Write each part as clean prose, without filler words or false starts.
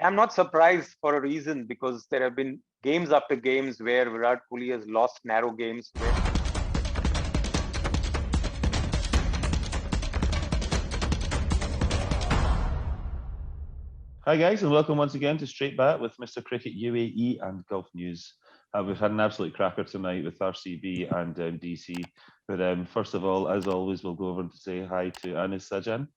I'm not surprised for a reason because there have been games after games where Virat Kohli has lost narrow games. Hi guys, and welcome once again to Straight Bat with Mr. Cricket UAE and Golf News. We've had an absolute cracker tonight with RCB and DC. But first of all, as always, we'll go over and say hi to Anis Sajan.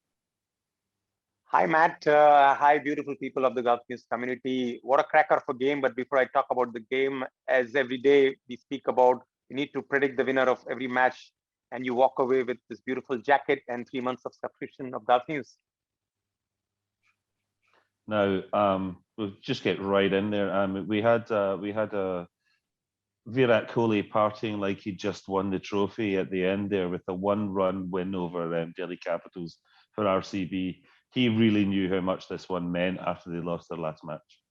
Hi, Matt. Hi, beautiful people of the Golf News community. What a cracker of a game. But before I talk about the game, as every day we speak about, you need to predict the winner of every match. And you walk away with this beautiful jacket and 3 months of subscription of Golf News. Now, we'll just get right in there. We had a Virat Kohli partying like he just won the trophy at the end there with a one-run win over Delhi Capitals for RCB. He really knew how much this one meant after they lost their last match.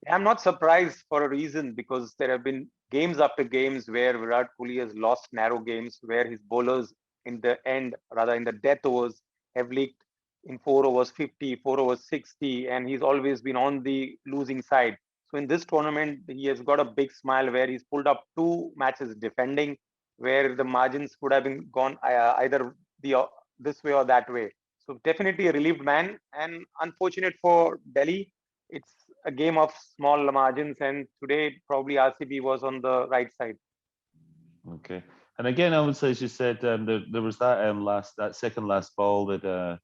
I'm not surprised for a reason because there have been games after games where Virat Kohli has lost narrow games where his bowlers in the end, rather in the death overs, have leaked in 4 overs 50, 4 overs 60, and he's always been on the losing side. So in this tournament, he has got a big smile where he's pulled up 2 matches defending, where the margins could have been gone either this way or that way. So definitely a relieved man, and unfortunate for Delhi, it's a game of small margins, and today probably RCB was on the right side. Okay, and again, I would say, as you said, there was that second last ball that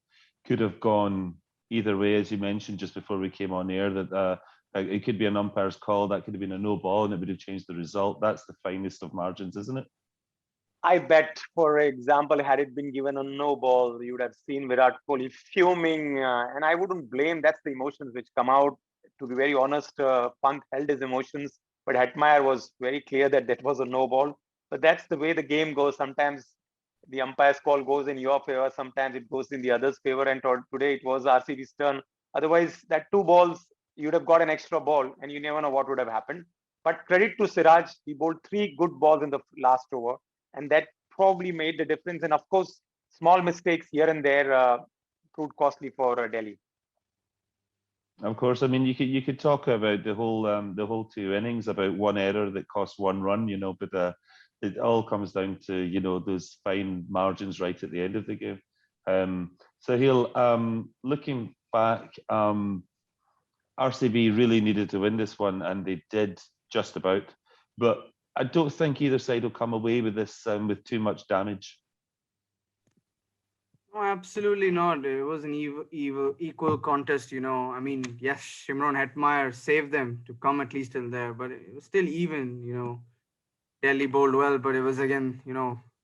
could have gone either way, as you mentioned just before we came on air. That it could be an umpire's call, that could have been a no ball, and it would have changed the result. That's the finest of margins, isn't it? I bet, for example, had it been given a no ball, you would have seen Virat Kohli fuming, and I wouldn't blame. That's the emotions which come out. To be very honest, Pant held his emotions, but Hetmyer was very clear that that was a no ball. But that's the way the game goes. Sometimes the umpire's call goes in your favor, sometimes it goes in the other's favor, and today it was RCB's turn. Otherwise, that 2 balls, you'd have got an extra ball, and you never know what would have happened. But credit to Siraj, he bowled 3 good balls in the last over, and that probably made the difference. And of course, small mistakes here and there proved costly for Delhi. Of course, I mean you could talk about the whole 2 innings, about one error that cost 1 run, but it all comes down to those fine margins right at the end of the game. So looking back, RCB really needed to win this one, and they did just about. But I don't think either side will come away with this with too much damage. No, absolutely not. It was an equal contest, I mean, yes, Shimron Hetmyer saved them to come at least till there, but it was still even. Delhi bowled well, but it was again,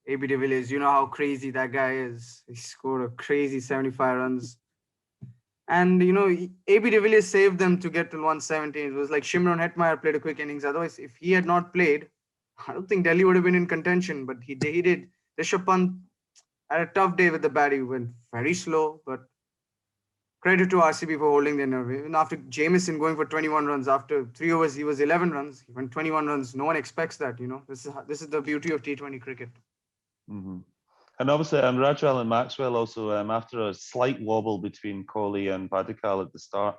AB de Villiers. You know how crazy that guy is. He scored a crazy 75 runs. And, AB de Villiers saved them to get to 117. It was like Shimron Hetmyer played a quick innings. Otherwise, if he had not played, I don't think Delhi would have been in contention, but he did. Rishabh Pant had a tough day with the bat. He went very slow, but credit to RCB for holding their nerve. Even after Jamieson going for 21 runs, after 3 overs, he was 11 runs. He went 21 runs. No one expects that, This is the beauty of T20 cricket. Mm-hmm. And obviously, Rajwell and Maxwell also, after a slight wobble between Kohli and Padikal at the start,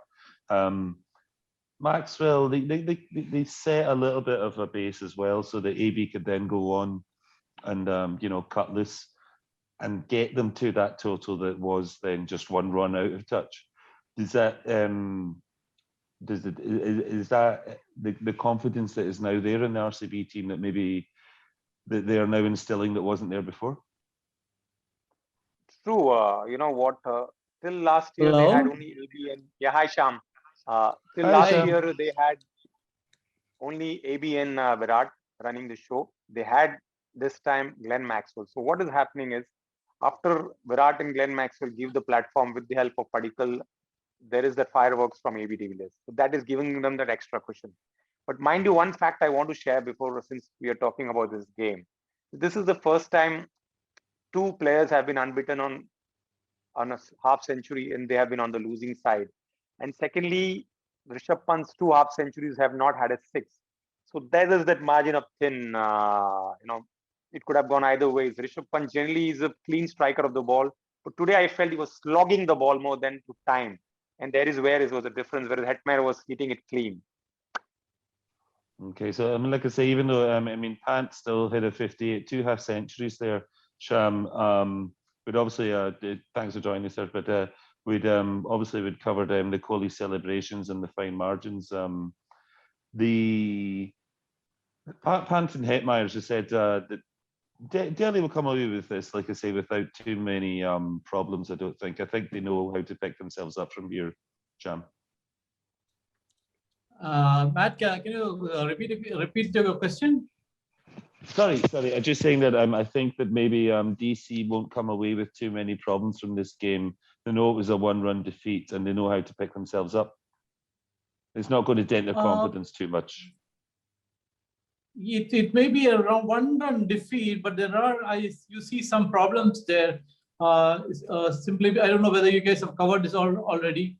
Maxwell, they set a little bit of a base as well, so that AB could then go on and cut loose and get them to that total that was then just 1 run out of touch. Is that the confidence that is now there in the RCB team that maybe that they are now instilling that wasn't there before? True. You know what? Till last year they had only AB and hi Sham. Till Hi, last Sham. year they had only AB and Virat running the show. They had this time Glenn Maxwell. So what is happening is, after Virat and Glenn Maxwell give the platform with the help of Padikal, there is that fireworks from AB de Villiers. So that is giving them that extra cushion. But mind you, one fact I want to share before, since we are talking about this game. This is the first time 2 players have been unbeaten on a half century, and they have been on the losing side. And secondly, Rishabh Pant's 2 half centuries have not had a 6. So there is that margin of thin. It could have gone either ways. Rishabh Pant generally is a clean striker of the ball, but today I felt he was slogging the ball more than to time. and there is where it was a difference, whereas Hetmyer was hitting it clean. Okay, so I mean, like I say, even though I mean, Pant still hit a 58, 2 half centuries there, Sham. But obviously, thanks for joining us, sir. But we'd obviously we'd covered the Kohli celebrations and the fine margins. The Pant and Hetmyer, as I said, that Delhi will come away with this, like I say, without too many problems. I don't think. I think they know how to pick themselves up from here, Sham. Matt, can you repeat your question? Sorry. I'm just saying that I think that maybe DC won't come away with too many problems from this game. They know it was a one-run defeat, and they know how to pick themselves up. It's not going to dent their confidence too much. It may be around one-run defeat, but there are you see some problems there. Simply, I don't know whether you guys have covered this already,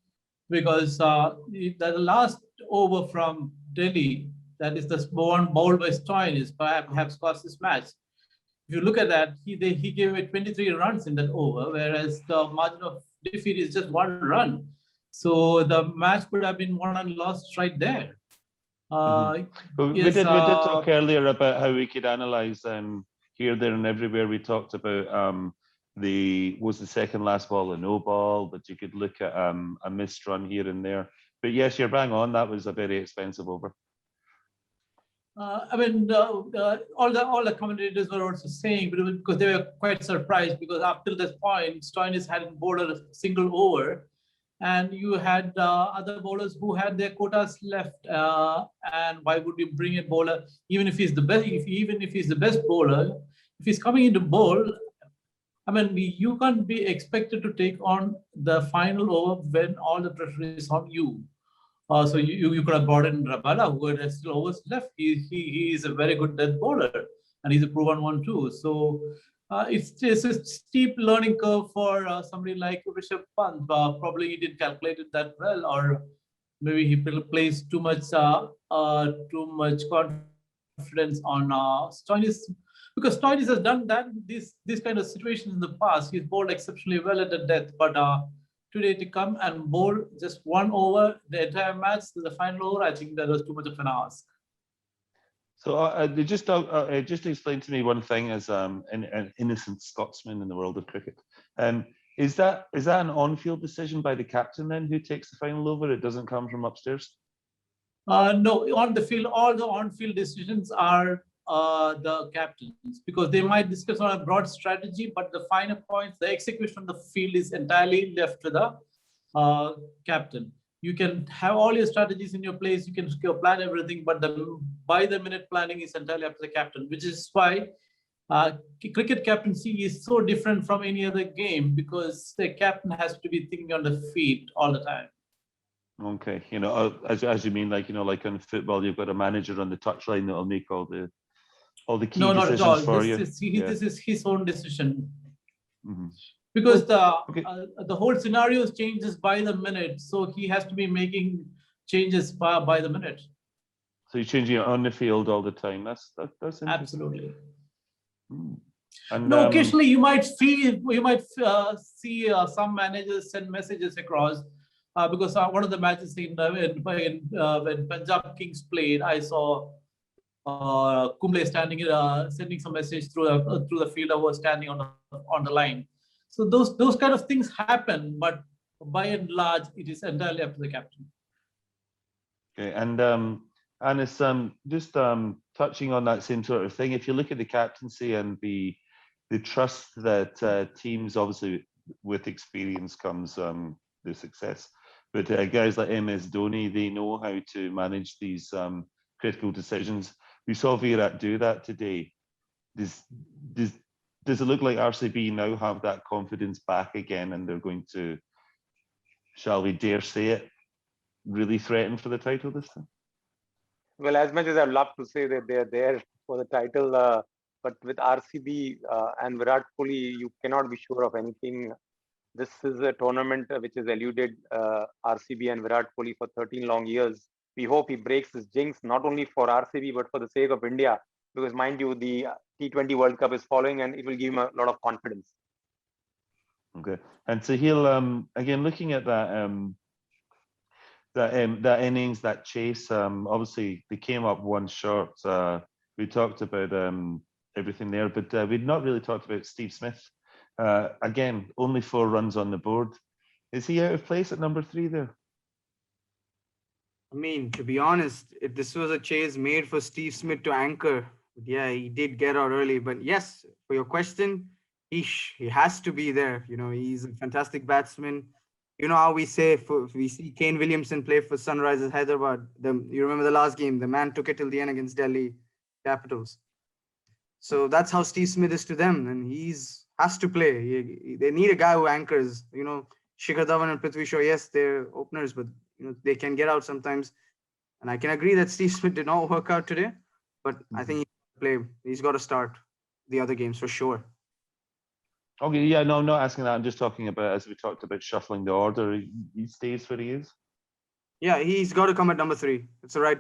because the last over from Delhi, that is the one bowled by Stoinis, perhaps cost this match. If you look at that, he gave away 23 runs in that over, whereas the margin of defeat is just 1 run. So the match could have been won and lost right there. We did talk earlier about how we could analyse here, there, and everywhere. We talked about was the second last ball a no ball, but you could look at a missed run here and there. But yes, you're bang on. That was a very expensive over. I mean, all the commentators were also saying, because they were quite surprised, because up till this point, Stoinis hadn't bowled a single over, and you had other bowlers who had their quotas left. And why would you bring a bowler, even if he's the best, even if he's the best bowler, if he's coming into bowl? I mean, you can't be expected to take on the final over when all the pressure is on you. So you could have brought in Rabada, who had still overs left. He is a very good death bowler, and he's a proven one too. So it's a steep learning curve for somebody like Rishabh Pant. Probably he didn't calculate it that well, or maybe he plays too much confidence on Stoinis, because Stoinis has done that this kind of situations in the past. He's bowled exceptionally well at the death, but today to come and bowl just 1 over the entire match to the final over, I think that was too much of an ask. So just explain to me one thing as an innocent Scotsman in the world of cricket. Is that an on-field decision by the captain then, who takes the final over? It doesn't come from upstairs? No, on the field, all the on-field decisions are the captains, because they might discuss on a broad strategy, but the finer points, the execution on the field is entirely left to the captain. You can have all your strategies in your place, you can plan everything, but the by-the-minute planning is entirely up to the captain, which is why cricket captaincy is so different from any other game, because the captain has to be thinking on the feet all the time. Okay, as you mean, like in football, you've got a manager on the touchline that'll make all the key decisions for you. This is his own decision. Mm-hmm. Because the whole scenario changes by the minute, so he has to be making changes by the minute. So you're changing it on the field all the time. That's absolutely. And occasionally you might see some managers send messages across, because one of the matches when Punjab Kings played, I saw Kumble sending some message through the fielder who was standing on the line. So those kind of things happen, but by and large, it is entirely up to the captain. Okay, and it's just touching on that same sort of thing. If you look at the captaincy and the trust that teams, obviously with experience comes the success, but guys like MS Dhoni, they know how to manage these critical decisions. We saw Virat do that today. Does it look like RCB now have that confidence back again, and they're going to, shall we dare say it, really threaten for the title this time? Well, as much as I'd love to say that they're there for the title, but with RCB and Virat Kohli, you cannot be sure of anything. This is a tournament which has eluded RCB and Virat Kohli for 13 long years. We hope he breaks this jinx, not only for RCB, but for the sake of India, because mind you, the T20 World Cup is following, and it will give him a lot of confidence. Okay, and so he'll again, looking at that that innings, that chase. Obviously, they came up one short. We talked about everything there, but we'd not really talked about Steve Smith. Again, only 4 runs on the board. Is he out of place at number 3 there? I mean, to be honest, if this was a chase made for Steve Smith to anchor, yeah, he did get out early. But yes, for your question, he has to be there. You know, he's a fantastic batsman. You know how we say we see Kane Williamson play for Sunrisers Hyderabad. You remember the last game, the man took it till the end against Delhi Capitals. So that's how Steve Smith is to them, and has to play. They need a guy who anchors. You know, Shikhar Dhawan and Prithvi Shaw, yes, they're openers, but you know they can get out sometimes. And I can agree that Steve Smith did not work out today, but I think he's got to start the other games for sure. Okay, yeah, no, I'm not asking that. I'm just talking about, as we talked about, shuffling the order. He stays where he is. Yeah, he's got to come at number 3. It's the right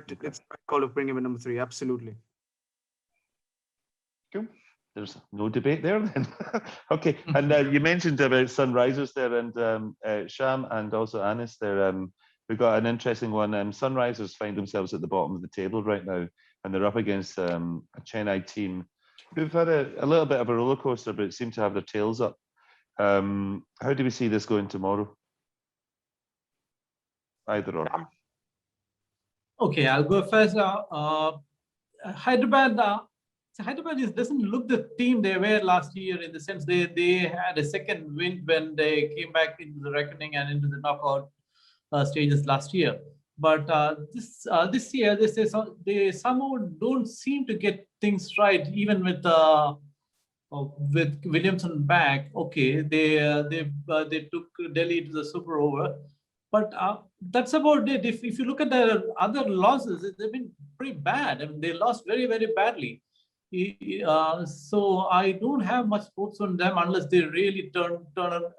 call to bring him at number 3. Absolutely. Cool. There's no debate there then. Okay, and you mentioned about Sunrisers there, and Sham and also Anis there. We've got an interesting one. Sunrisers find themselves at the bottom of the table right now, and they're up against a Chennai team who've had a little bit of a roller coaster, but seem to have their tails up. How do we see this going tomorrow? Either or. Okay, I'll go first. Hyderabad. Hyderabad doesn't look the team they were last year, in the sense they had a second wind when they came back into the reckoning and into the knockout stages last year. But this year, they somehow don't seem to get things right, even with Williamson back. Okay, they took Delhi to the super over, but that's about it. If you look at their other losses, they've been pretty bad. I mean, they lost very, very badly. So I don't have much hopes on them unless they really turn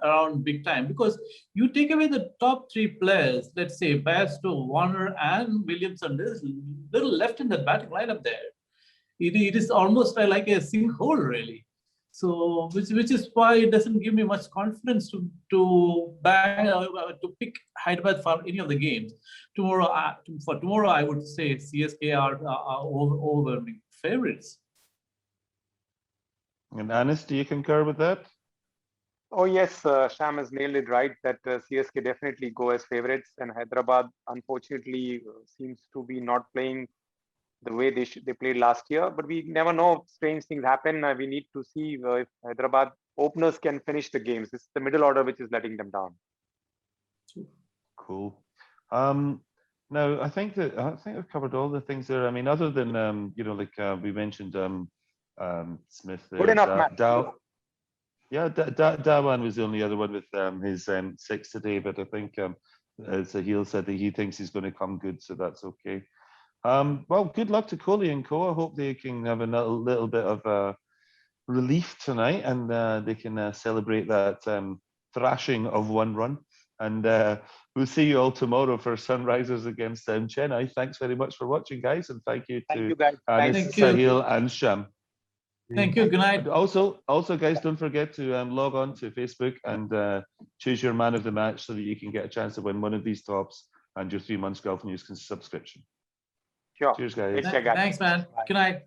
around big time. Because you take away the top 3 players, let's say Bairstow, Warner, and Williamson, there's little left in the batting lineup there. It is almost like a sinkhole, really. So which is why it doesn't give me much confidence to pick Hyderabad for any of the games. Tomorrow, I would say CSK are overwhelming favorites. And Anis, do you concur with that? Oh yes, Sham has nailed it right that CSK definitely go as favorites, and Hyderabad unfortunately seems to be not playing the way they played last year. But we never know, strange things happen. We need to see if Hyderabad openers can finish the games. It's the middle order which is letting them down. Cool. Now I think I've covered all the things there. I mean, other than we mentioned Smith there. Good enough, Matt. Yeah, Dhawan was the only other one with his 6 today, but I think Sahil said that he thinks he's going to come good, so that's okay. Well, good luck to Kohli and co. I hope they can have a little bit of relief tonight, and they can celebrate that thrashing of 1 run. And we'll see you all tomorrow for Sunrisers against Chennai. Thanks very much for watching, guys, and thank you to Anis, Sahil, and Sham. Thank you. Good night. Also, guys, don't forget to log on to Facebook and choose your man of the match so that you can get a chance to win one of these tops and your 3 months Gulf News subscription. Sure. Cheers, guys. Thanks, man. Bye. Good night.